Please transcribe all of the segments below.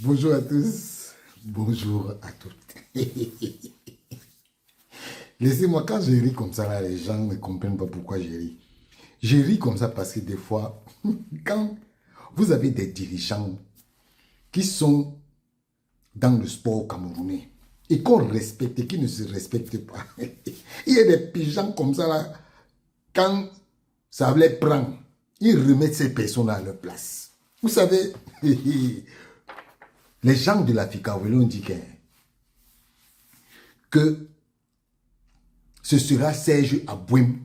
Bonjour à tous, bonjour à toutes. Laissez-moi, quand je ris comme ça, là, les gens ne comprennent pas pourquoi je ris. Je ris comme ça parce que des fois, quand vous avez des dirigeants qui sont dans le sport camerounais et qu'on respecte et qui ne se respectent pas, il y a des pigeons comme ça, là, quand ça les prend, ils remettent ces personnes à leur place. Vous savez, les gens de l'Afrique ont dit que ce sera Serge Abouem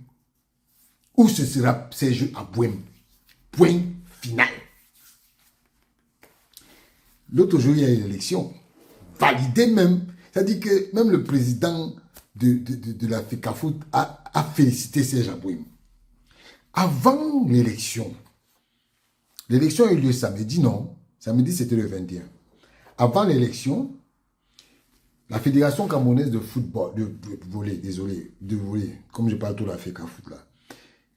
ou ce sera Serge Abouem. Point final. L'autre jour, il y a eu l'élection. Validé même. C'est-à-dire que même le président de l'Afrique Foot a félicité Serge Abouem. Avant l'élection a eu lieu samedi, non? Samedi, c'était le 21. Avant l'élection, la Fédération camerounaise de football, de volley, comme je parle tout l'Afrique Foot là,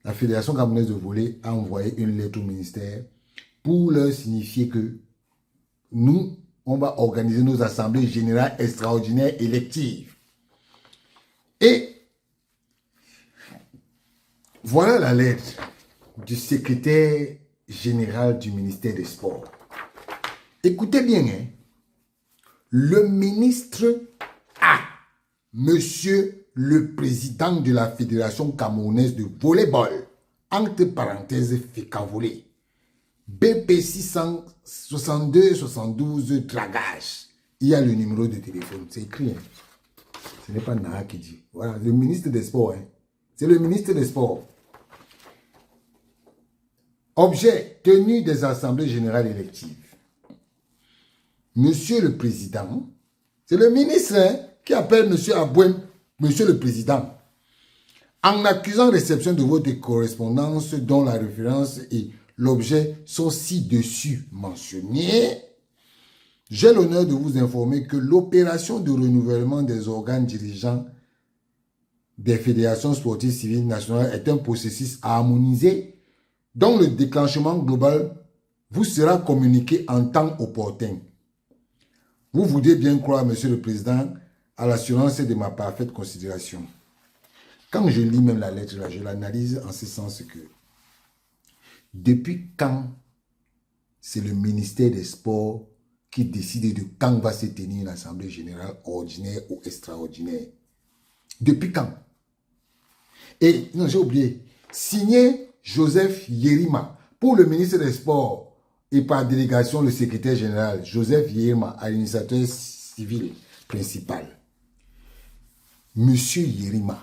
la Fédération camerounaise de volley a envoyé une lettre au ministère pour leur signifier que nous, on va organiser nos assemblées générales extraordinaires électives. Et voilà la lettre du secrétaire général du ministère des Sports. Écoutez bien, hein. Le ministre A, monsieur le président de la Fédération camerounaise de volleyball, entre parenthèses FECAVOLEY, BP 662 72 dragage. Il y a le numéro de téléphone, c'est écrit. Hein. Ce n'est pas Naha qui dit. Voilà, le ministre des Sports. Hein. C'est le ministre des Sports. Objet, tenue des assemblées générales électives. Monsieur le Président, c'est le ministre hein, qui appelle Monsieur Abouem, Monsieur le Président, en accusant réception de votre correspondance dont la référence et l'objet sont ci-dessus mentionnés. J'ai l'honneur de vous informer que l'opération de renouvellement des organes dirigeants des fédérations sportives civiles nationales est un processus harmonisé dont le déclenchement global vous sera communiqué en temps opportun. Vous voudrez bien croire, Monsieur le Président, à l'assurance de ma parfaite considération. Quand je lis même la lettre, là, je l'analyse en ce sens que depuis quand c'est le ministère des Sports qui décide de quand va se tenir une assemblée générale ordinaire ou extraordinaire? Depuis quand? Et, non, j'ai oublié, signé Joseph Yerima pour le ministre des Sports et par délégation le secrétaire général Joseph Yerima à l'initiateur civil principal. Monsieur Yerima,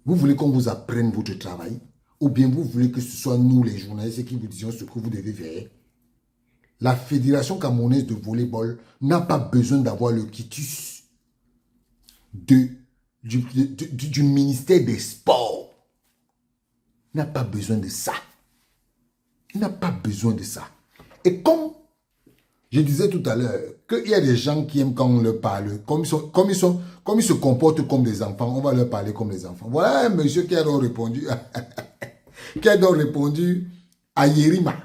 vous voulez qu'on vous apprenne votre travail ou bien vous voulez que ce soit nous les journalistes qui vous disions ce que vous devez faire? La Fédération camerounaise de volleyball n'a pas besoin d'avoir le quitus du ministère des Sports. Il n'a pas besoin de ça. Il n'a pas besoin de ça. Et comme je disais tout à l'heure, qu'il y a des gens qui aiment quand on leur parle, comme ils se comportent comme des enfants, on va leur parler comme des enfants. Voilà un monsieur qui a donc répondu, à Yerima.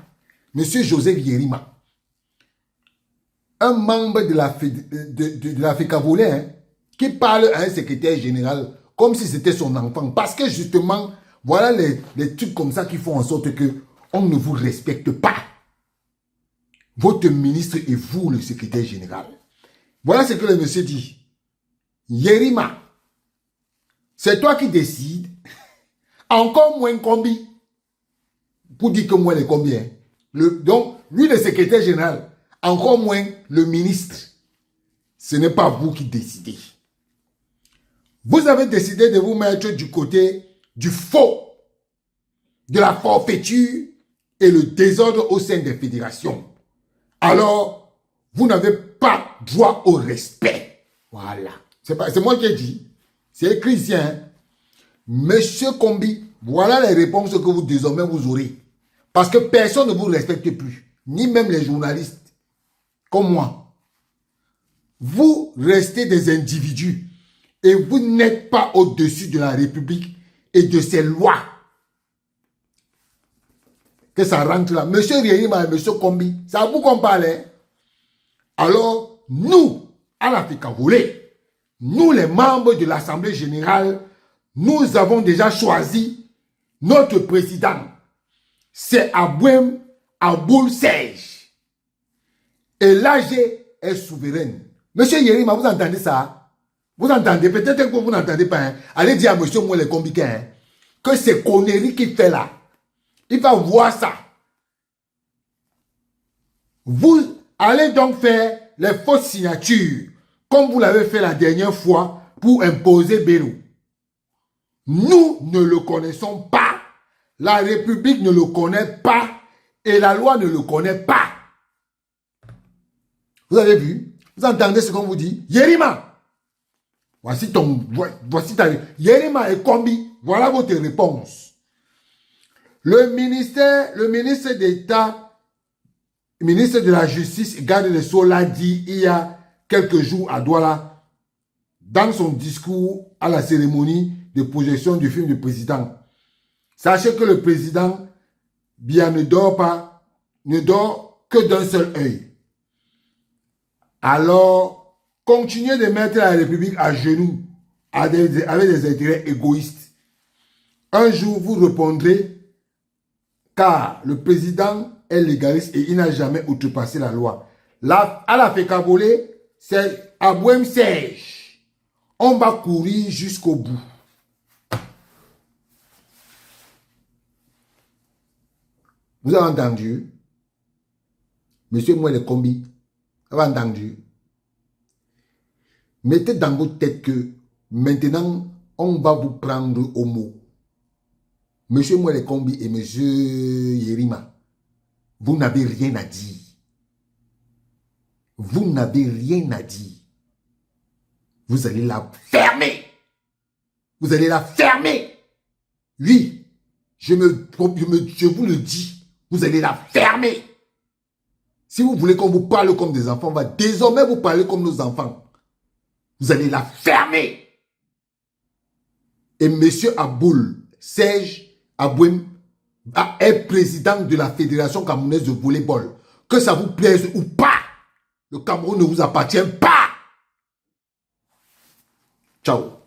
Monsieur Joseph Yerima. Un membre de la FECAVOLEY, hein, qui parle à un secrétaire général comme si c'était son enfant. Parce que justement, voilà les trucs comme ça qui font en sorte que on ne vous respecte pas. Votre ministre et vous, le secrétaire général. Voilà ce que le monsieur dit. Yerima, c'est toi qui décides. Encore moins combien. Pour dire que moi, les combien. Donc, lui, le secrétaire général, encore moins le ministre. Ce n'est pas vous qui décidez. Vous avez décidé de vous mettre du côté du faux, de la forfaiture et le désordre au sein des fédérations. Alors, vous n'avez pas droit au respect. Voilà. C'est moi qui ai dit. C'est écrit ici. Hein? Monsieur Kombi, voilà les réponses que vous désormais vous aurez. Parce que personne ne vous respecte plus. Ni même les journalistes. Comme moi. Vous restez des individus. Et vous n'êtes pas au-dessus de la République et de ses lois. Que ça rentre là. Monsieur Yerima et Monsieur Kombi, c'est à vous qu'on parle. Hein? Alors, nous, à l'Afrique volée, nous les membres de l'Assemblée générale, nous avons déjà choisi notre président. C'est Abouem Aboul Sej. Et l'AG est souveraine. Monsieur Yerima, vous entendez ça? Vous entendez? Peut-être que vous n'entendez pas. Hein? Allez dire à monsieur Mouele Kombiké hein, que c'est conneries qu'il fait là. Il va voir ça. Vous allez donc faire les fausses signatures, comme vous l'avez fait la dernière fois pour imposer Bello. Nous ne le connaissons pas. La République ne le connaît pas. Et la loi ne le connaît pas. Vous avez vu? Vous entendez ce qu'on vous dit? Yerima. Voici ta... Yerima et Kombi. Voilà votre réponse. Le ministre d'État, ministre de la Justice, garde des Sceaux l'a dit il y a quelques jours à Douala, dans son discours à la cérémonie de projection du film du président. Sachez que le président, bien ne dort pas, ne dort que d'un seul œil. Alors, continuez de mettre la République à genoux avec des intérêts égoïstes. Un jour, vous répondrez, car le président est légaliste et il n'a jamais outrepassé la loi. Là, à la Fécabolé, c'est Abouem Sej. On va courir jusqu'au bout. Vous avez entendu? Monsieur Mouele Kombi, vous avez entendu? Mettez dans votre tête que maintenant, on va vous prendre au mot. Monsieur Mouele Kombi et monsieur Yerima, vous n'avez rien à dire. Vous n'avez rien à dire. Vous allez la fermer. Vous allez la fermer. Oui, je vous le dis. Vous allez la fermer. Si vous voulez qu'on vous parle comme des enfants, on va désormais vous parler comme nos enfants. Vous allez la fermer. Et monsieur Aboul Sej Abouem est président de la Fédération camerounaise de volleyball. Que ça vous plaise ou pas, le Cameroun ne vous appartient pas. Ciao.